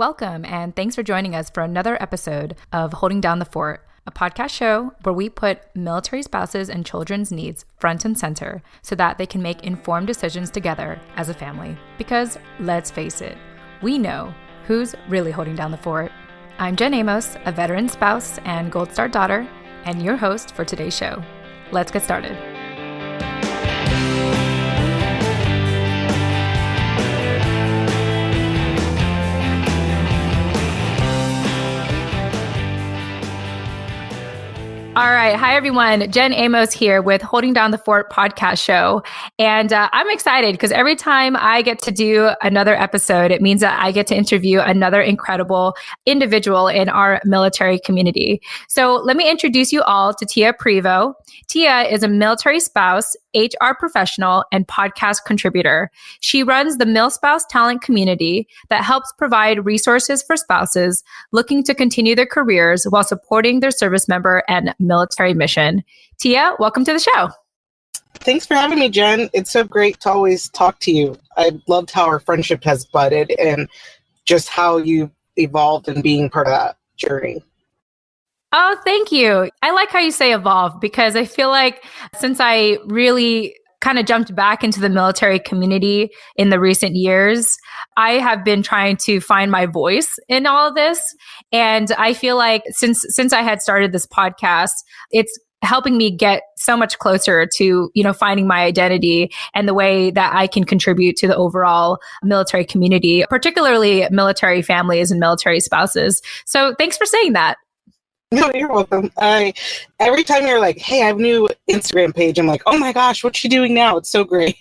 Welcome, and thanks for joining us for another episode of Holding Down the Fort, a podcast show where we put military spouses and children's needs front and center so that they can make informed decisions together as a family. Because let's face it, we know who's really holding down the fort. I'm Jen Amos, a veteran spouse and Gold Star daughter, and your host for today's show. Let's get started. All right. Hi, everyone. Jen Amos here with Holding Down the Fort podcast show. And I'm excited because every time I get to do another episode, it means that I get to interview another incredible individual in our military community. So let me introduce you all to Tia Prevo. Tia is a military spouse, HR professional, and podcast contributor. She runs the MilSpouse Talent Community that helps provide resources for spouses looking to continue their careers while supporting their service member and military mission. Tia, welcome to the show. Thanks for having me, Jen. It's so great to always talk to you. I loved how our friendship has budded and just how you evolved in being part of that journey. Oh, thank you. I like how you say evolve because I feel like since I really kind of jumped back into the military community in the recent years, I have been trying to find my voice in all of this. And I feel like since I had started this podcast, it's helping me get so much closer to, finding my identity and the way that I can contribute to the overall military community, particularly military families and military spouses. So thanks for saying that. No, you're welcome. Every time you're like, hey, I have a new Instagram page, I'm like, oh my gosh, what's she doing now? It's so great.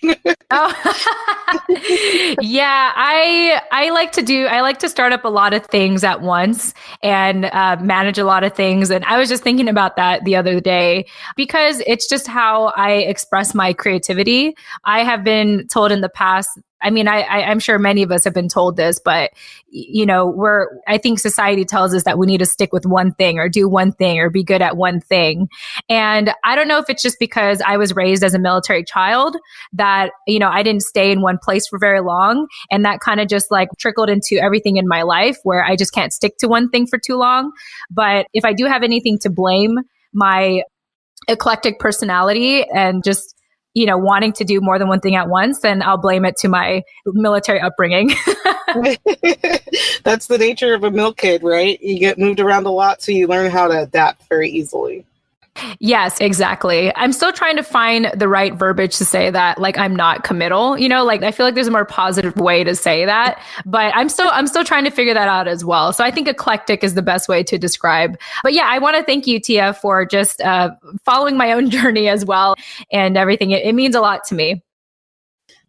Yeah, I like to start up a lot of things at once and manage a lot of things. And I was just thinking about that the other day because it's just how I express my creativity. I have been told in the past, I'm sure many of us have been told this, but I think society tells us that we need to stick with one thing or do one thing or be good at one thing. And I don't know if it's just because I was raised as a military child that, I didn't stay in one place for very long. And that kind of just like trickled into everything in my life where I just can't stick to one thing for too long. But if I do have anything to blame my eclectic personality and just wanting to do more than one thing at once, then I'll blame it to my military upbringing. That's the nature of a mil kid, right? You get moved around a lot, so you learn how to adapt very easily. Yes, exactly. I'm still trying to find the right verbiage to say that, like, I'm not committal, I feel like there's a more positive way to say that, but I'm still trying to figure that out as well. So I think eclectic is the best way to describe. But yeah, I want to thank you, Tia, for just following my own journey as well and everything. It means a lot to me.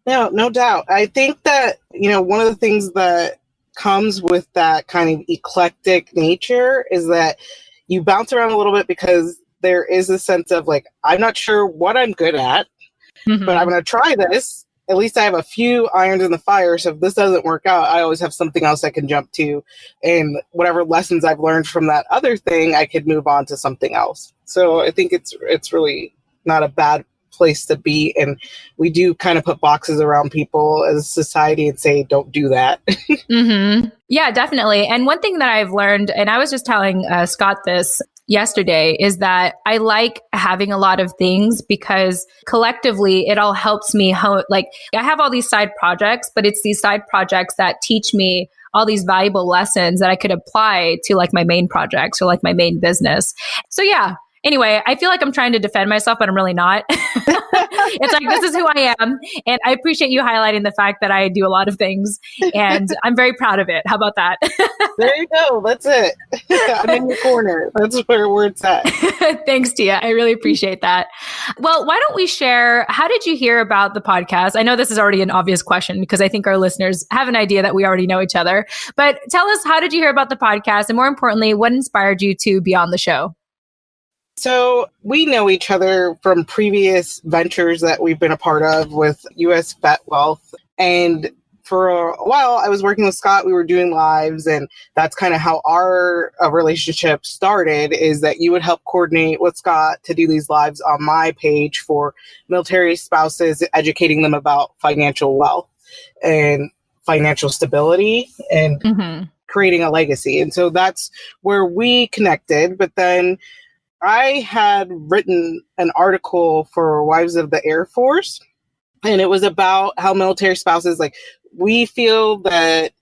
No doubt. I think that, one of the things that comes with that kind of eclectic nature is that you bounce around a little bit because there is a sense of like, I'm not sure what I'm good at, but I'm going to try this. At least I have a few irons in the fire. So if this doesn't work out, I always have something else I can jump to. And whatever lessons I've learned from that other thing, I could move on to something else. So I think it's really not a bad place to be. And we do kind of put boxes around people as a society and say, don't do that. Yeah, definitely. And one thing that I've learned, and I was just telling Scott this yesterday, is that I like having a lot of things because collectively it all helps me. I have all these side projects, but it's these side projects that teach me all these valuable lessons that I could apply to like my main projects or like my main business. So yeah. Anyway, I feel like I'm trying to defend myself, but I'm really not. It's like, this is who I am. And I appreciate you highlighting the fact that I do a lot of things and I'm very proud of it. How about that? There you go. That's it. I'm in your corner. That's where it's at. Thanks, Tia. I really appreciate that. Well, why don't we share, how did you hear about the podcast? I know this is already an obvious question because I think our listeners have an idea that we already know each other, but tell us, how did you hear about the podcast? And more importantly, what inspired you to be on the show? So we know each other from previous ventures that we've been a part of with U.S. Vet Wealth. And for a while, I was working with Scott. We were doing lives, and that's kind of how our relationship started, is that you would help coordinate with Scott to do these lives on my page for military spouses, educating them about financial wealth and financial stability and creating a legacy. And so that's where we connected. But then I had written an article for Wives of the Air Force, and it was about how military spouses, like, we feel that,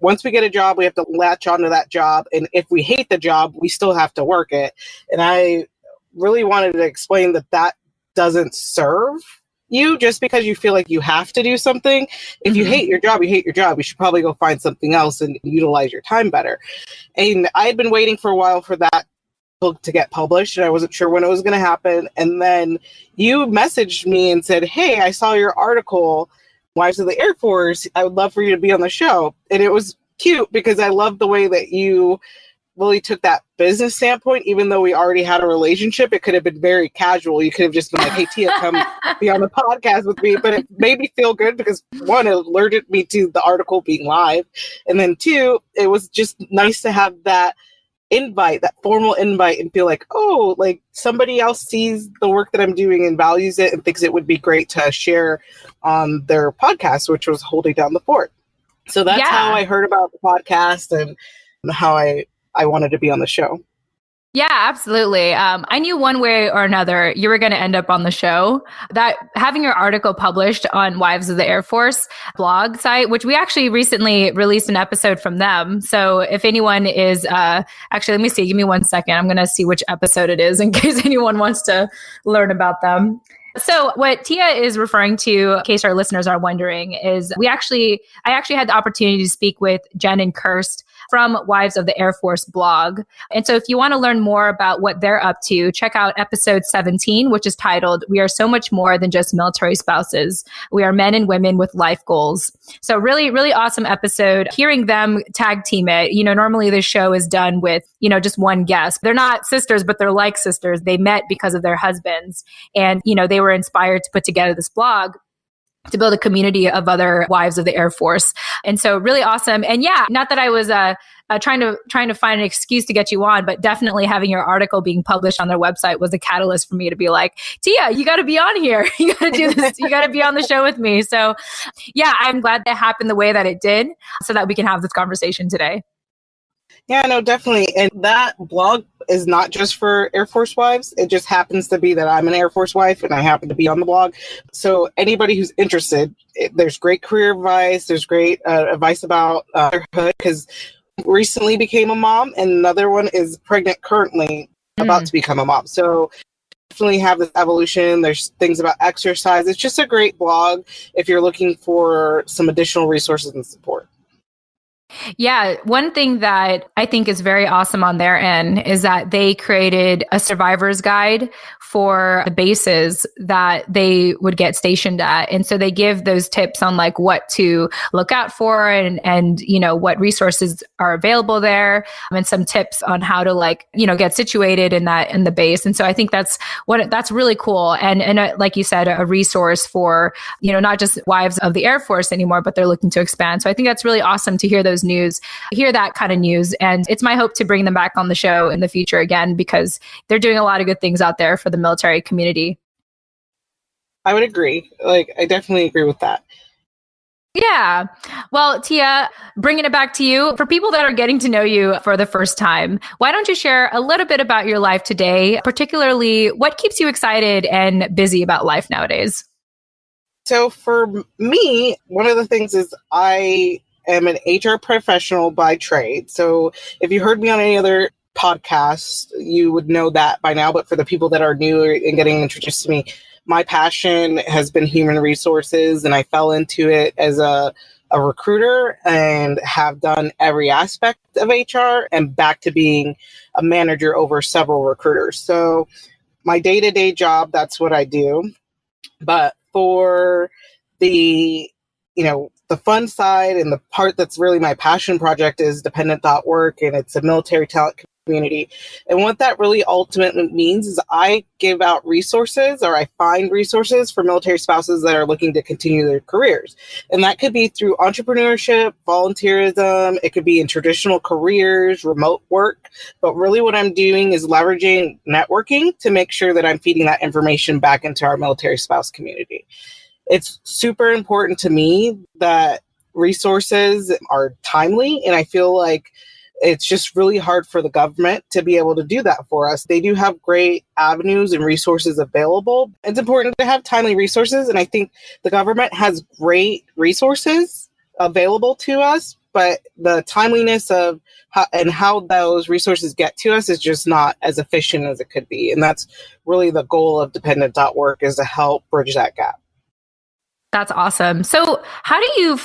once we get a job, we have to latch onto that job. And if we hate the job, we still have to work it. And I really wanted to explain that doesn't serve you just because you feel like you have to do something. If you hate your job, you hate your job. You should probably go find something else and utilize your time better. And I had been waiting for a while for that book to get published, and I wasn't sure when it was going to happen. And then you messaged me and said, "Hey, I saw your article, Wives of the Air Force. I would love for you to be on the show." And it was cute because I love the way that you really took that business standpoint. Even though we already had a relationship, it could have been very casual. You could have just been like, "Hey, Tia, come be on the podcast with me." But it made me feel good because, one, it alerted me to the article being live. And then two, it was just nice to have that invite, that formal invite, and feel like, oh, like somebody else sees the work that I'm doing and values it and thinks it would be great to share on their podcast, which was Holding Down the Fort. So that's how I heard about the podcast and how I wanted to be on the show. Yeah, absolutely. I knew one way or another you were going to end up on the show. That having your article published on Wives of the Air Force blog site, which we actually recently released an episode from them. So if anyone is, actually, let me see, give me 1 second. I'm going to see which episode it is in case anyone wants to learn about them. So what Tia is referring to, in case our listeners are wondering, is I actually had the opportunity to speak with Jen and Kirst from Wives of the Air Force blog. And so if you want to learn more about what they're up to, check out episode 17, which is titled, "We Are So Much More Than Just Military Spouses. We Are Men and Women with Life Goals." So really, really awesome episode. Hearing them tag team it, normally the show is done with, just one guest. They're not sisters, but they're like sisters. They met because of their husbands. And, they were inspired to put together this blog to build a community of other wives of the Air Force. And so really awesome. And yeah, not that I was trying to find an excuse to get you on, but definitely having your article being published on their website was a catalyst for me to be like, "Tia, you got to be on here. You got to do this. You got to be on the show with me." So yeah, I'm glad that happened the way that it did so that we can have this conversation today. Yeah, no, definitely. And that blog is not just for Air Force wives. It just happens to be that I'm an Air Force wife and I happen to be on the blog. So anybody who's interested, there's great career advice. There's great advice about motherhood, because recently became a mom, and another one is pregnant currently, about to become a mom. So definitely have this evolution. There's things about exercise. It's just a great blog if you're looking for some additional resources and support. Yeah, one thing that I think is very awesome on their end is that they created a survivor's guide for the bases that they would get stationed at. And so they give those tips on like what to look out for and what resources are available there, and some tips on how to get situated in the base. And so I think that's really cool. And like you said, a resource for, not just wives of the Air Force anymore, but they're looking to expand. So I think that's really awesome to hear hear that kind of news. And it's my hope to bring them back on the show in the future again, because they're doing a lot of good things out there for the military community. I would agree. I definitely agree with that. Yeah. Well, Tia, bringing it back to you, for people that are getting to know you for the first time, why don't you share a little bit about your life today, particularly what keeps you excited and busy about life nowadays? So for me, one of the things is I am an HR professional by trade. So if you heard me on any other podcast, you would know that by now. But for the people that are new and getting introduced to me, my passion has been human resources, and I fell into it as a recruiter and have done every aspect of HR and back to being a manager over several recruiters. So my day-to-day job, that's what I do. But for the fun side and the part that's really my passion project is dependent.work, and it's a military talent community. And what that really ultimately means is I give out resources, or I find resources for military spouses that are looking to continue their careers. And that could be through entrepreneurship, volunteerism, it could be in traditional careers, remote work. But really what I'm doing is leveraging networking to make sure that I'm feeding that information back into our military spouse community. It's super important to me that resources are timely. And I feel like it's just really hard for the government to be able to do that for us. They do have great avenues and resources available. It's important to have timely resources. And I think the government has great resources available to us, but the timeliness of how those resources get to us is just not as efficient as it could be. And that's really the goal of dependent.work, is to help bridge that gap. That's awesome. So how do you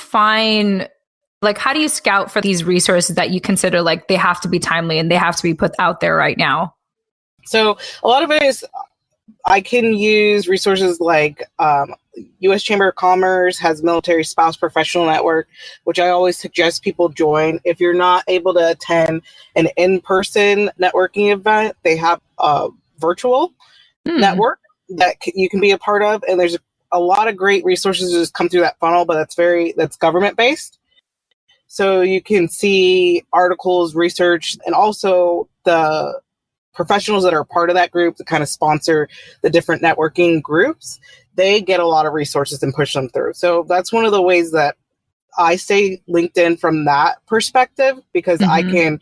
how do you scout for these resources that you consider like they have to be timely and they have to be put out there right now? So a lot of it is, I can use resources like U.S. Chamber of Commerce has Military Spouse Professional Network, which I always suggest people join. If you're not able to attend an in-person networking event, they have a virtual network that you can be a part of. And there's a lot of great resources that just come through that funnel, but that's government-based. So you can see articles, research, and also the professionals that are part of that group that kind of sponsor the different networking groups. They get a lot of resources and push them through. So that's one of the ways that I stay linked in from that perspective, because I can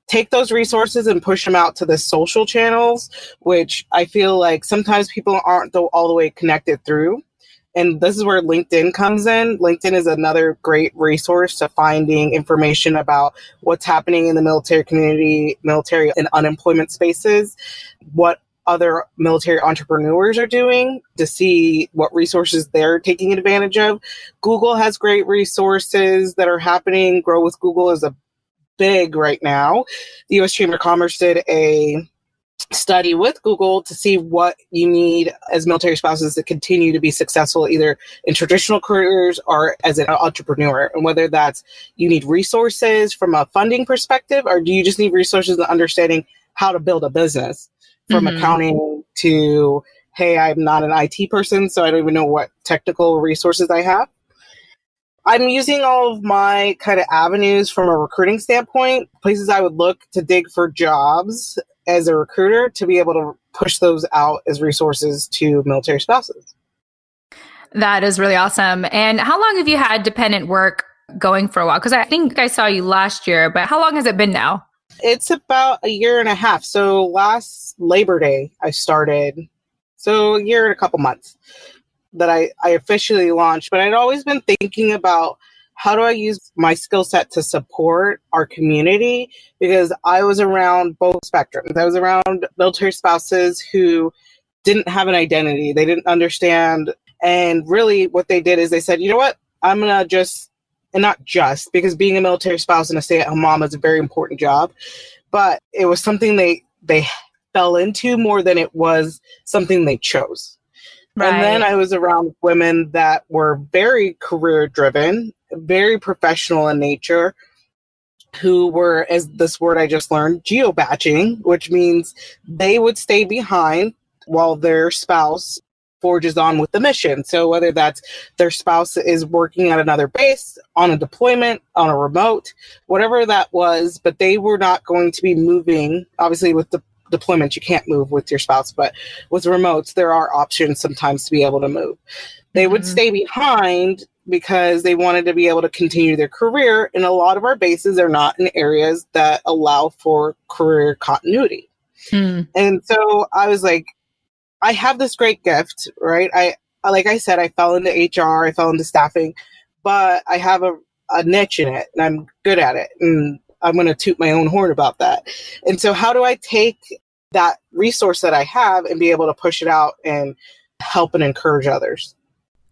take those resources and push them out to the social channels, which I feel like sometimes people aren't all the way connected through. And this is where LinkedIn comes in. LinkedIn is another great resource to finding information about what's happening in the military community, military and unemployment spaces, what other military entrepreneurs are doing, to see what resources they're taking advantage of. Google has great resources that are happening. Grow with Google is a big right now. The U.S. Chamber of Commerce did a study with Google to see what you need as military spouses to continue to be successful, either in traditional careers or as an entrepreneur. And whether that's you need resources from a funding perspective, or do you just need resources in understanding how to build a business, from accounting to, hey, I'm not an IT person, so I don't even know what technical resources I have. I'm using all of my kind of avenues from a recruiting standpoint, places I would look to dig for jobs as a recruiter, to be able to push those out as resources to military spouses. That is really awesome. And how long have you had dependent work going for a while? Because I think I saw you last year, but how long has it been now? It's about a year and a half. So last Labor Day, I started. So a year and a couple months that I officially launched. But I'd always been thinking about, how do I use my skill set to support our community? Because I was around both spectrums. I was around military spouses who didn't have an identity. They didn't understand. And really what they did is they said, you know what, I'm going to just, and not just, because being a military spouse and a stay-at-home mom is a very important job, but it was something they fell into more than it was something they chose. Right. And then I was around women that were very career driven, very professional in nature, who were, as this word I just learned, geobadging, which means they would stay behind while their spouse forges on with the mission. So whether that's their spouse is working at another base, on a deployment, on a remote, whatever that was, but they were not going to be moving. Obviously with the deployment, you can't move with your spouse, but with remotes, there are options sometimes to be able to move. They would stay behind because they wanted to be able to continue their career. And a lot of our bases are not in areas that allow for career continuity. And so I was like, I have this great gift, right? Like I said, I fell into HR, I fell into staffing, but I have a niche in it and I'm good at it. And I'm going to toot my own horn about that. And so how do I take that resource that I have and be able to push it out and help and encourage others?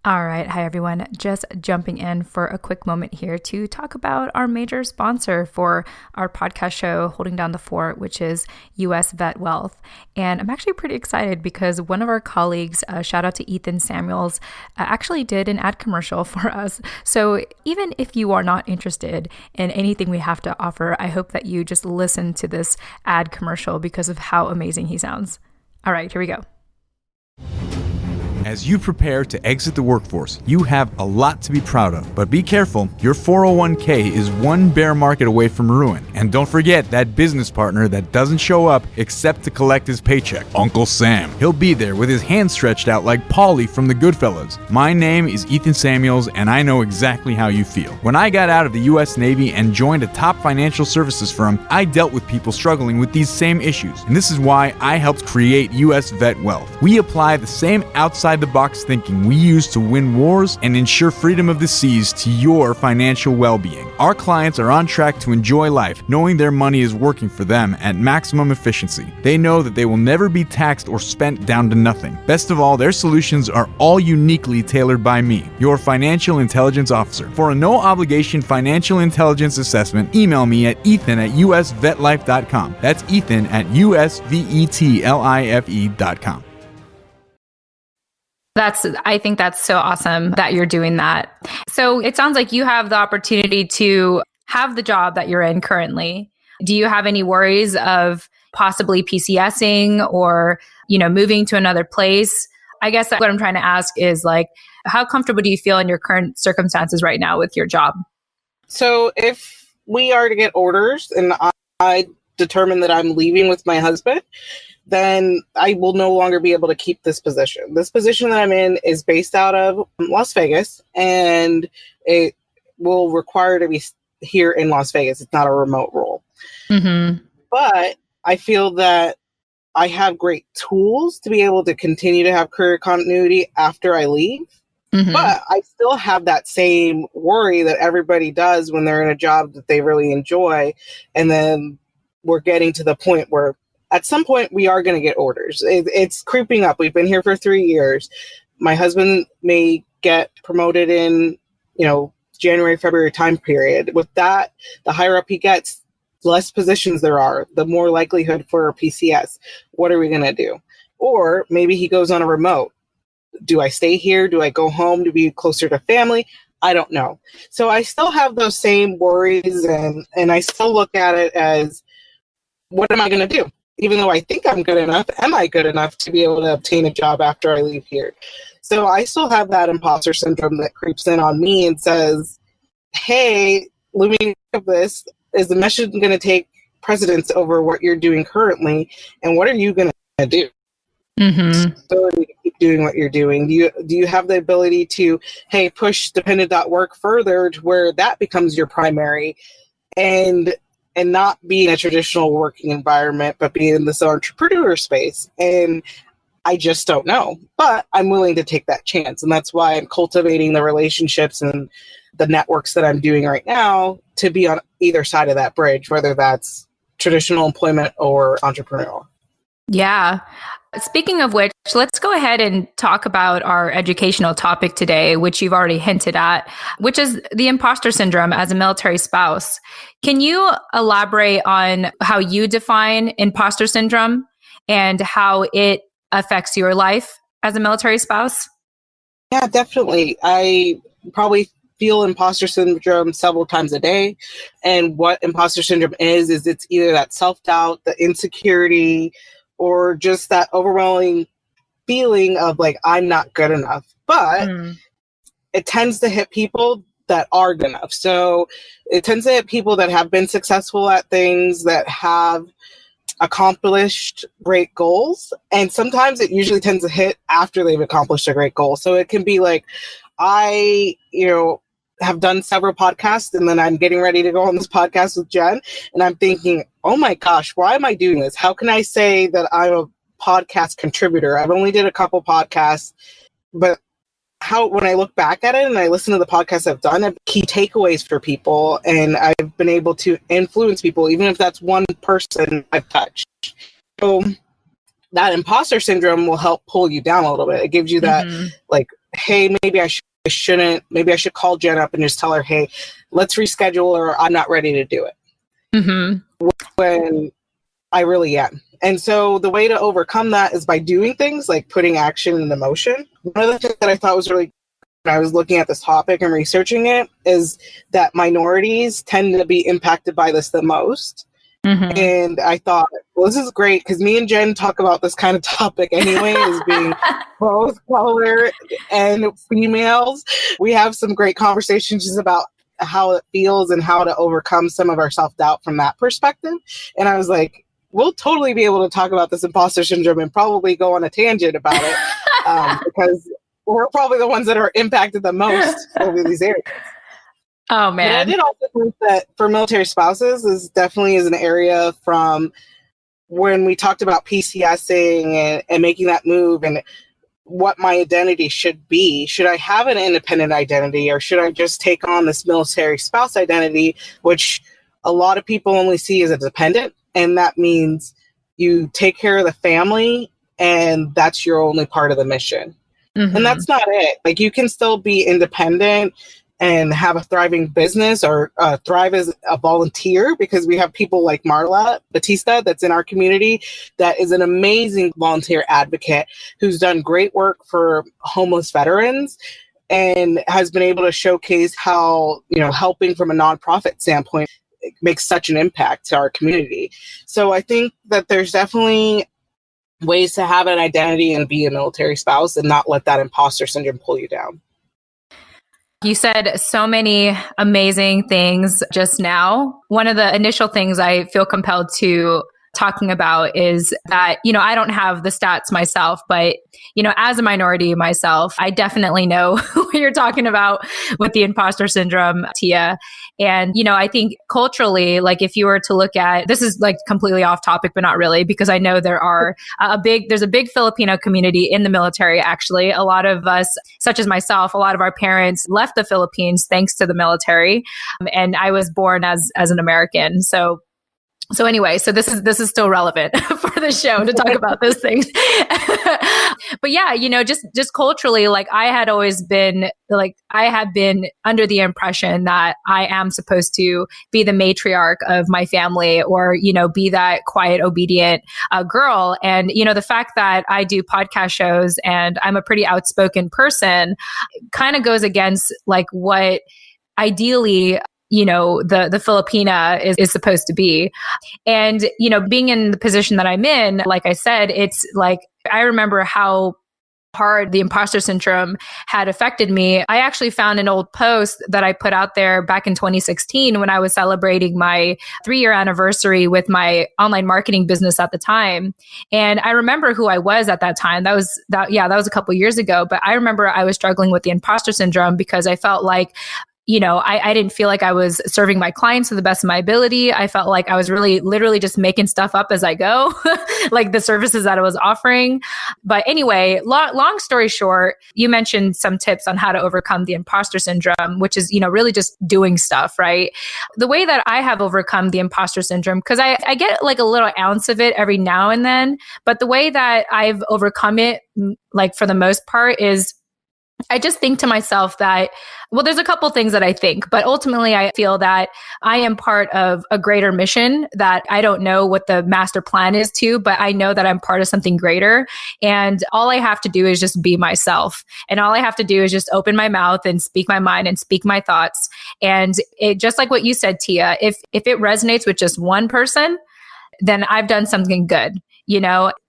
All right. Hi, everyone. Just jumping in for a quick moment here to talk about our major sponsor for our podcast show, Holding Down the Fort, which is US Vet Wealth. And I'm actually pretty excited because one of our colleagues, shout out to Ethan Samuels, actually did an ad commercial for us. So even if you are not interested in anything we have to offer, I hope that you just listen to this ad commercial because of how amazing he sounds. All right, here we go. As you prepare to exit the workforce, you have a lot to be proud of. But be careful, your 401k is one bear market away from ruin, and And don't forget that business partner that doesn't show up except to collect his paycheck, Uncle Sam. He'll be there with his hands stretched out like Paulie from the Goodfellas. My name is Ethan Samuels, and I know exactly how you feel. When I got out of the U.S. Navy and joined a top financial services firm, I dealt with people struggling with these same issues. And this is why I helped create U.S. Vet Wealth. We apply the same outside-the-box thinking we use to win wars and ensure freedom of the seas to your financial well-being. Our clients are on track to enjoy life, knowing their money is working for them at maximum efficiency. They know that they will never be taxed or spent down to nothing. Best of all, their solutions are all uniquely tailored by me, your financial intelligence officer. For a no-obligation financial intelligence assessment, email me at ethan@usvetlife.com. That's ethan@usvetlife.com. I think that's so awesome that you're doing that. So it sounds like you have the opportunity to have the job that you're in currently. Do you have any worries of possibly PCSing or, moving to another place? I guess what I'm trying to ask is like, how comfortable do you feel in your current circumstances right now with your job? So if we are to get orders and I determine that I'm leaving with my husband, then I will no longer be able to keep this position. This position that I'm in is based out of Las Vegas, and it will require to be here in Las Vegas. It's not a remote role. Mm-hmm. But I feel that I have great tools to be able to continue to have career continuity after I leave. Mm-hmm. But I still have that same worry that everybody does when they're in a job that they really enjoy. And then we're getting to the point where at some point we are going to get orders. It's creeping up. We've been here for 3 years. My husband may get promoted in, January, February time period. With that, the higher up he gets, the less positions there are, the more likelihood for a PCS. What are we going to do? Or maybe he goes on a remote. Do I stay here? Do I go home to be closer to family? I don't know. So I still have those same worries, and I still look at it as, what am I going to do? Even though I think I'm good enough, am I good enough to be able to obtain a job after I leave here? So I still have that imposter syndrome that creeps in on me and says, hey, let me think of this. Is the message going to take precedence over what you're doing currently? And what are you going to do? Mm-hmm. Ability to keep doing what you're doing. Do you have the ability to, hey, push dependent.work further to where that becomes your primary and not be in a traditional working environment, but be in this entrepreneur space? And I just don't know, but I'm willing to take that chance. And that's why I'm cultivating the relationships and the networks that I'm doing right now to be on either side of that bridge, whether that's traditional employment or entrepreneurial. Yeah. Speaking of which, let's go ahead and talk about our educational topic today, which you've already hinted at, which is the imposter syndrome as a military spouse. Can you elaborate on how you define imposter syndrome and how it affects your life as a military spouse? Yeah, definitely. I probably feel imposter syndrome several times a day. And what imposter syndrome is it's either that self-doubt, the insecurity, or just that overwhelming feeling of like, I'm not good enough. But it tends to hit people that are good enough. So it tends to hit people that have been successful at things, that have accomplished great goals. And sometimes it usually tends to hit after they've accomplished a great goal. So it can be like, I, have done several podcasts, and then I'm getting ready to go on this podcast with Jen, and I'm thinking, oh my gosh, why am I doing this? How can I say that I'm a podcast contributor? I've only did a couple podcasts, but when I look back at it and I listen to the podcasts I've done, I have key takeaways for people, and I've been able to influence people, even if that's one person I've touched. So that imposter syndrome will help pull you down a little bit. It gives you that, like, hey, maybe I should call Jen up and just tell her, hey, let's reschedule, or I'm not ready to do it. When I really am. And so the way to overcome that is by doing things like putting action into motion. One of the things that I thought was really cool when I was looking at this topic and researching it is that minorities tend to be impacted by this the most. And I thought, well, this is great because me and Jen talk about this kind of topic anyway, as being both color and females. We have some great conversations just about how it feels and how to overcome some of our self-doubt from that perspective. And I was like, we'll totally be able to talk about this imposter syndrome and probably go on a tangent about it because we're probably the ones that are impacted the most over these areas. Oh, But I man. did also think that for military spouses is definitely is an area from when we talked about PCSing and making that move and what my identity should be. Should I have an independent identity or should I just take on this military spouse identity, which a lot of people only see as a dependent? And that means you take care of the family and that's your only part of the mission. Mm-hmm. And that's not it. Like you can still be independent and have a thriving business or thrive as a volunteer, because we have people like Marla Batista that's in our community that is an amazing volunteer advocate who's done great work for homeless veterans and has been able to showcase how, helping from a nonprofit standpoint makes such an impact to our community. So I think that there's definitely ways to have an identity and be a military spouse and not let that imposter syndrome pull you down. You said so many amazing things just now. One of the initial things I feel compelled to talking about is that, I don't have the stats myself, but, as a minority myself, I definitely know what you're talking about with the imposter syndrome, Tia. And, I think culturally, like if you were to look at, this is like completely off topic, but not really, because I know there's a big Filipino community in the military, actually. A lot of us, such as myself, a lot of our parents left the Philippines thanks to the military. And I was born as an American. So anyway, so this is still relevant for the show to talk about those things. But yeah, just culturally, like I have been under the impression that I am supposed to be the matriarch of my family or, be that quiet, obedient girl. And, the fact that I do podcast shows and I'm a pretty outspoken person kind of goes against like what ideally the Filipina is supposed to be. And, being in the position that I'm in, like I said, it's like, I remember how hard the imposter syndrome had affected me. I actually found an old post that I put out there back in 2016 when I was celebrating my 3-year anniversary with my online marketing business at the time. And I remember who I was at that time. That was a couple years ago. But I remember I was struggling with the imposter syndrome because I felt like I didn't feel like I was serving my clients to the best of my ability. I felt like I was really literally just making stuff up as I go, like the services that I was offering. But anyway, long story short, you mentioned some tips on how to overcome the imposter syndrome, which is, really just doing stuff, right? The way that I have overcome the imposter syndrome, because I get like a little ounce of it every now and then, but the way that I've overcome it, like for the most part, is I just think to myself that, well, there's a couple things that I think, but ultimately I feel that I am part of a greater mission that I don't know what the master plan is to, but I know that I'm part of something greater. And all I have to do is just be myself. And all I have to do is just open my mouth and speak my mind and speak my thoughts. And it, just like what you said, Tia, if it resonates with just one person, then I've done something good.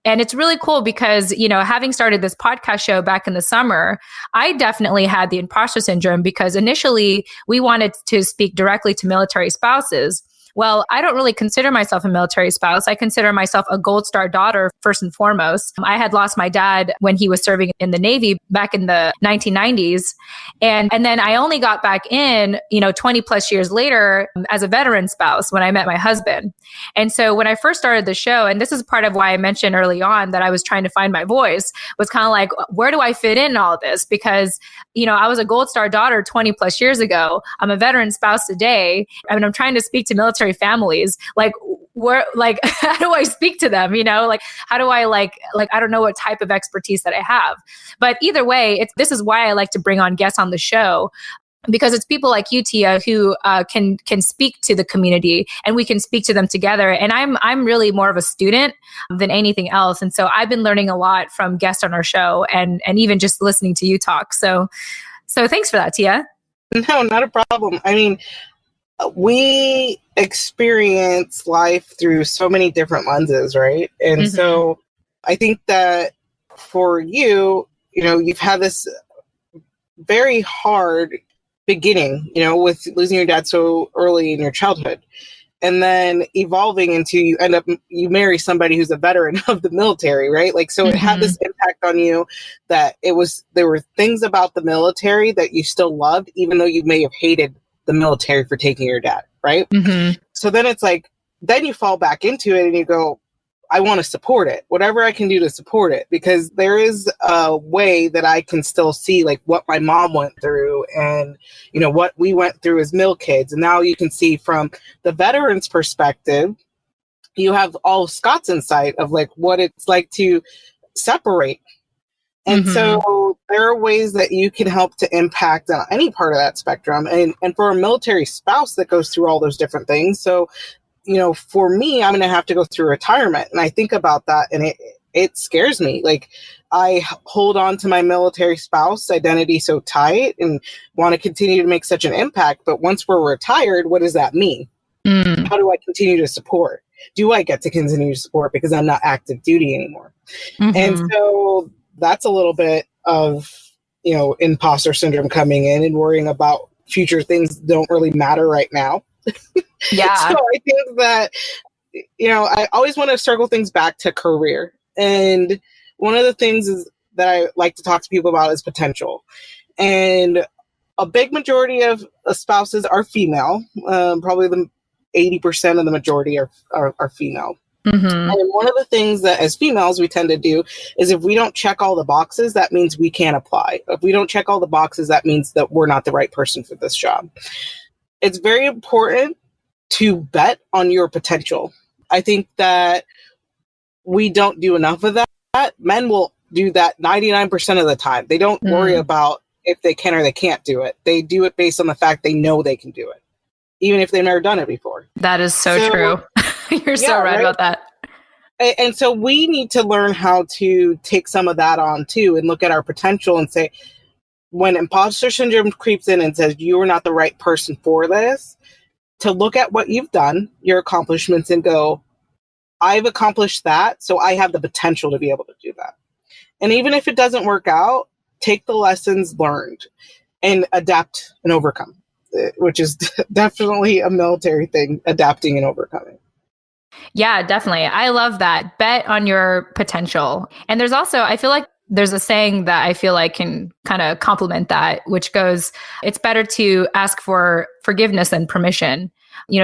And it's really cool because, having started this podcast show back in the summer, I definitely had the imposter syndrome because initially we wanted to speak directly to military spouses. Well, I don't really consider myself a military spouse. I consider myself a Gold Star daughter, first and foremost. I had lost my dad when he was serving in the Navy back in the 1990s. And then I only got back in, 20 plus years later as a veteran spouse when I met my husband. And so when I first started the show, and this is part of why I mentioned early on that I was trying to find my voice, was kind of like, where do I fit in all this? Because, I was a Gold Star daughter 20 plus years ago. I'm a veteran spouse today. I mean, I'm trying to speak to military families. Like, how do I speak to them? Like, how do I I don't know what type of expertise that I have. But either way, this is why I like to bring on guests on the show, because it's people like you, Tia, who can speak to the community and we can speak to them together. And I'm really more of a student than anything else. And so I've been learning a lot from guests on our show and even just listening to you talk. So thanks for that, Tia. No, not a problem. I mean, we experience life through so many different lenses, right? And so I think that for you, you've had this very hard beginning, with losing your dad so early in your childhood, and then evolving into you marry somebody who's a veteran of the military, right? Like, so it had this impact on you that there were things about the military that you still loved, even though you may have hated the military for taking your dad, right? So then it's like, then you fall back into it and you go, I want to support it, whatever I can do to support it, because there is a way that I can still see like what my mom went through and, what we went through as mill kids. And now you can see from the veterans' perspective, you have all of Scott's insight of like what it's like to separate. And so there are ways that you can help to impact on any part of that spectrum. And for a military spouse that goes through all those different things. So, for me, I'm going to have to go through retirement. And I think about that and it scares me. Like, I hold on to my military spouse identity so tight and want to continue to make such an impact. But once we're retired, what does that mean? How do I continue to support? Do I get to continue to support because I'm not active duty anymore? And so that's a little bit of, imposter syndrome coming in and worrying about future things that don't really matter right now. Yeah. So I think that, I always want to circle things back to career. And one of the things that I like to talk to people about is potential. And a big majority of spouses are female. Probably the 80% of the majority are female. And one of the things that as females we tend to do is if we don't check all the boxes, that means we can't apply. If we don't check all the boxes, that means that we're not the right person for this job. It's very important to bet on your potential. I think that we don't do enough of that. Men will do that 99% of the time. They don't worry about if they can or they can't do it. They do it based on the fact they know they can do it, even if they've never done it before. That is so true. You're so right about that. And so we need to learn how to take some of that on too and look at our potential and say, when imposter syndrome creeps in and says you are not the right person for this, to look at what you've done, your accomplishments, and go, I've accomplished that, so I have the potential to be able to do that. And even if it doesn't work out, take the lessons learned and adapt and overcome, which is definitely a military thing, adapting and overcoming. Yeah, definitely. I love that. Bet on your potential. And there's also, I feel like there's a saying that I feel like can kind of complement that, which goes, it's better to ask for forgiveness than permission.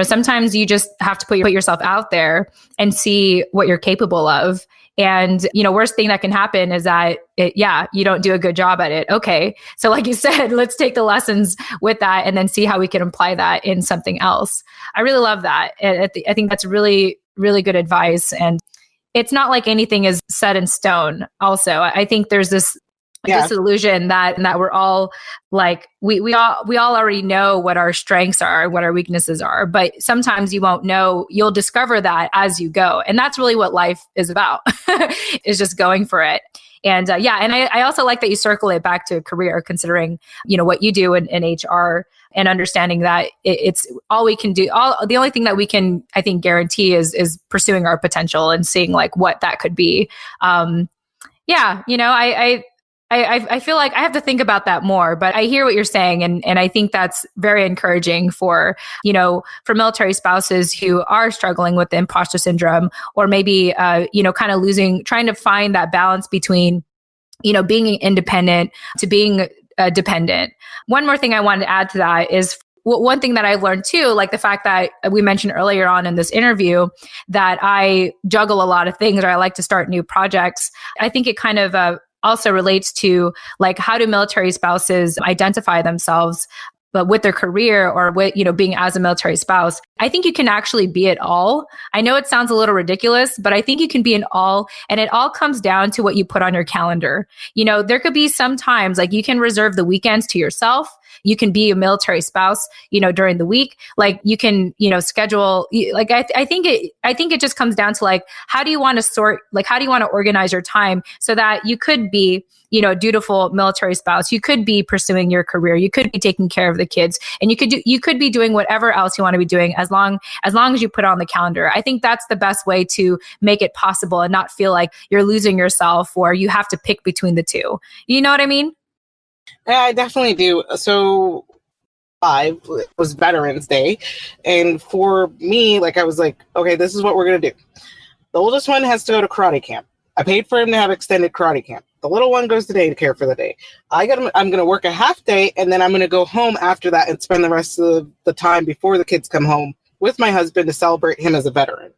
Sometimes you just have to put yourself out there and see what you're capable of. And, worst thing that can happen is that you don't do a good job at it. Okay. So like you said, let's take the lessons with that and then see how we can apply that in something else. I really love that. I think that's really, really good advice. And it's not like anything is set in stone. Also, I think there's this illusion that we're all like, we all already know what our strengths are, what our weaknesses are, but sometimes you won't know. You'll discover that as you go. And that's really what life is about, is just going for it. And and I also like that you circle it back to career, considering, what you do in HR and understanding that it's all we can do. The only thing that we can, I think, guarantee is pursuing our potential and seeing like what that could be. I feel like I have to think about that more, but I hear what you're saying. And I think that's very encouraging for for military spouses who are struggling with the imposter syndrome, or maybe, kind of trying to find that balance between, being independent to being dependent. One more thing I wanted to add to that is one thing that I've learned too, like the fact that we mentioned earlier on in this interview that I juggle a lot of things, or I like to start new projects. I think it kind of also relates to like, how do military spouses identify themselves, but with their career or with, being as a military spouse. I think you can actually be it all. I know it sounds a little ridiculous, but I think you can be an all, and it all comes down to what you put on your calendar. There could be some times like you can reserve the weekends to yourself. You can be a military spouse, during the week. Like you can, schedule. Like I think it just comes down to like, how do you want to organize your time so that you could be, a dutiful military spouse. You could be pursuing your career. You could be taking care of the kids, and you could be doing whatever else you want to be doing as long as you put it on the calendar. I think that's the best way to make it possible and not feel like you're losing yourself or you have to pick between the two. You know what I mean? Yeah, I definitely do. So it was Veterans Day. And for me, like, I was like, okay, this is what we're going to do. The oldest one has to go to karate camp. I paid for him to have extended karate camp. The little one goes to daycare for the day. I'm going to work a half day, and then I'm going to go home after that and spend the rest of the time before the kids come home with my husband to celebrate him as a veteran.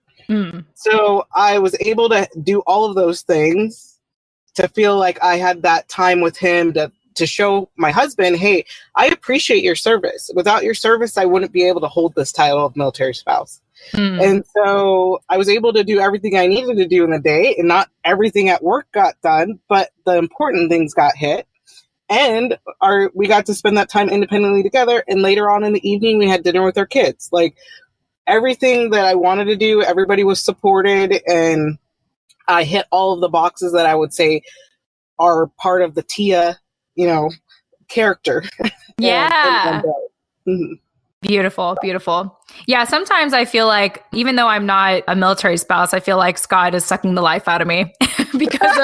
So I was able to do all of those things to feel like I had that time with him to show my husband, hey, I appreciate your service. Without your service, I wouldn't be able to hold this title of military spouse. And so I was able to do everything I needed to do in the day, and not everything at work got done, but the important things got hit. And we got to spend that time independently together. And later on in the evening, we had dinner with our kids. Like, everything that I wanted to do, everybody was supported, and I hit all of the boxes that I would say are part of the Tia, character. Yeah. Beautiful, beautiful. Yeah, sometimes I feel like, even though I'm not a military spouse, I feel like Scott is sucking the life out of me because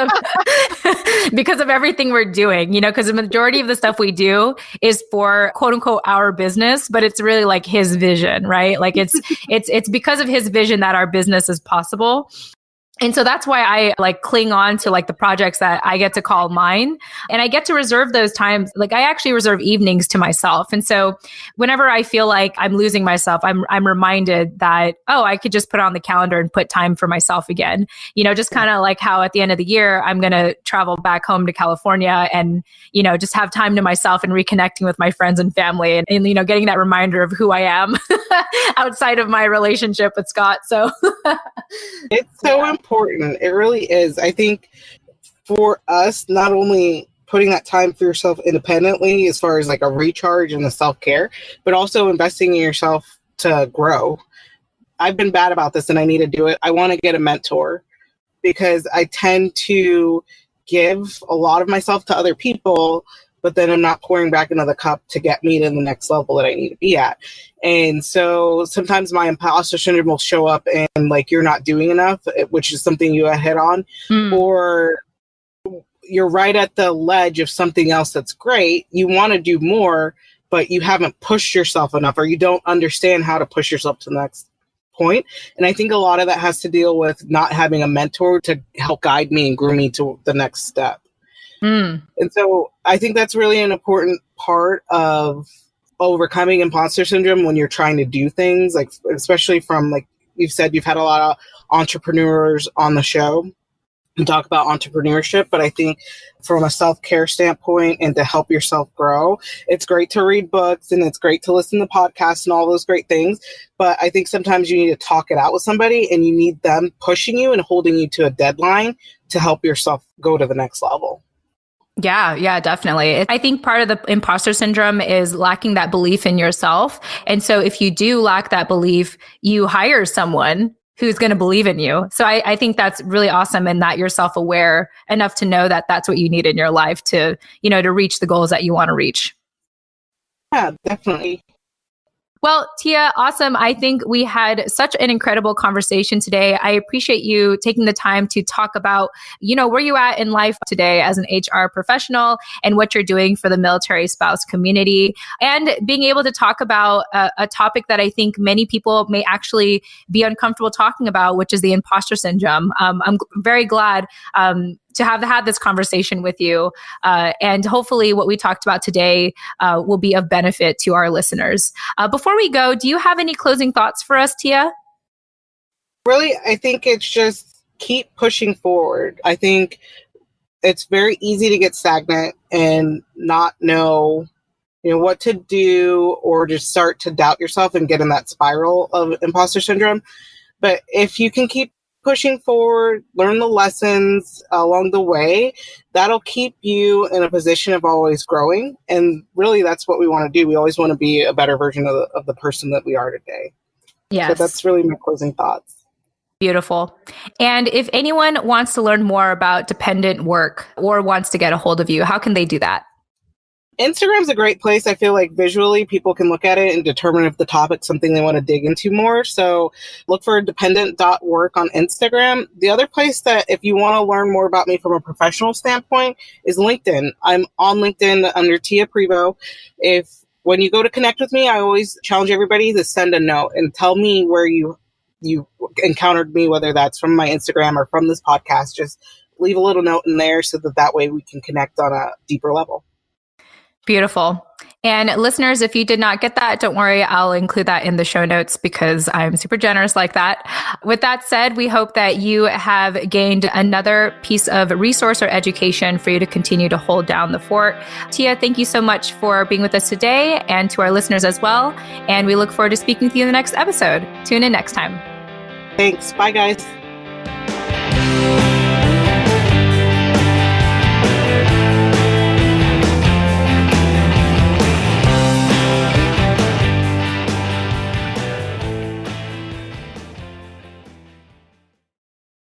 of everything we're doing, because the majority of the stuff we do is for quote unquote our business, but it's really like his vision, right? Like it's because of his vision that our business is possible. And so that's why I like cling on to like the projects that I get to call mine. And I get to reserve those times. Like, I actually reserve evenings to myself. And so whenever I feel like I'm losing myself, I'm reminded that, I could just put on the calendar and put time for myself again. Just kind of like how at the end of the year, I'm going to travel back home to California and, just have time to myself and reconnecting with my friends and family and getting that reminder of who I am outside of my relationship with Scott. So it's so important. It really is. I think for us, not only putting that time for yourself independently as far as like a recharge and the self-care, but also investing in yourself to grow. I've been bad about this and I need to do it. I want to get a mentor because I tend to give a lot of myself to other people, but then I'm not pouring back into the cup to get me to the next level that I need to be at. And so sometimes my imposter syndrome will show up and like, you're not doing enough, which is something you hit on, or you're right at the ledge of something else that's great. You want to do more, but you haven't pushed yourself enough, or you don't understand how to push yourself to the next point. And I think a lot of that has to deal with not having a mentor to help guide me and groom me to the next step. And so I think that's really an important part of overcoming imposter syndrome when you're trying to do things, like especially from, like you've said, you've had a lot of entrepreneurs on the show and talk about entrepreneurship, but I think from a self-care standpoint and to help yourself grow, it's great to read books and it's great to listen to podcasts and all those great things. But I think sometimes you need to talk it out with somebody and you need them pushing you and holding you to a deadline to help yourself go to the next level. Yeah, definitely. I think part of the imposter syndrome is lacking that belief in yourself. And so if you do lack that belief, you hire someone who's going to believe in you. So I think that's really awesome, and that you're self-aware enough to know that that's what you need in your life to, to reach the goals that you want to reach. Yeah, definitely. Well, Tia, awesome. I think we had such an incredible conversation today. I appreciate you taking the time to talk about, where you at in life today as an HR professional and what you're doing for the military spouse community, and being able to talk about a topic that I think many people may actually be uncomfortable talking about, which is the imposter syndrome. I'm very glad to have had this conversation with you. And hopefully what we talked about today will be of benefit to our listeners. Before we go, do you have any closing thoughts for us, Tia? Really, I think it's just keep pushing forward. I think it's very easy to get stagnant and not know, what to do, or just start to doubt yourself and get in that spiral of imposter syndrome. But if you can keep pushing forward, learn the lessons along the way, that'll keep you in a position of always growing. And really, that's what we want to do. We always want to be a better version of the person that we are today. Yes. So that's really my closing thoughts. Beautiful. And if anyone wants to learn more about dependent work or wants to get a hold of you, how can they do that? Instagram's a great place. I feel like visually people can look at it and determine if the topic's something they want to dig into more. So look for dependent.work on Instagram. The other place that if you want to learn more about me from a professional standpoint is LinkedIn. I'm on LinkedIn under Tia Prevo. If when you go to connect with me, I always challenge everybody to send a note and tell me where you encountered me, whether that's from my Instagram or from this podcast. Just leave a little note in there so that way we can connect on a deeper level. Beautiful. And listeners, if you did not get that, don't worry. I'll include that in the show notes because I'm super generous like that. With that said, we hope that you have gained another piece of resource or education for you to continue to hold down the fort. Tia, thank you so much for being with us today, and to our listeners as well. And we look forward to speaking with you in the next episode. Tune in next time. Thanks. Bye, guys.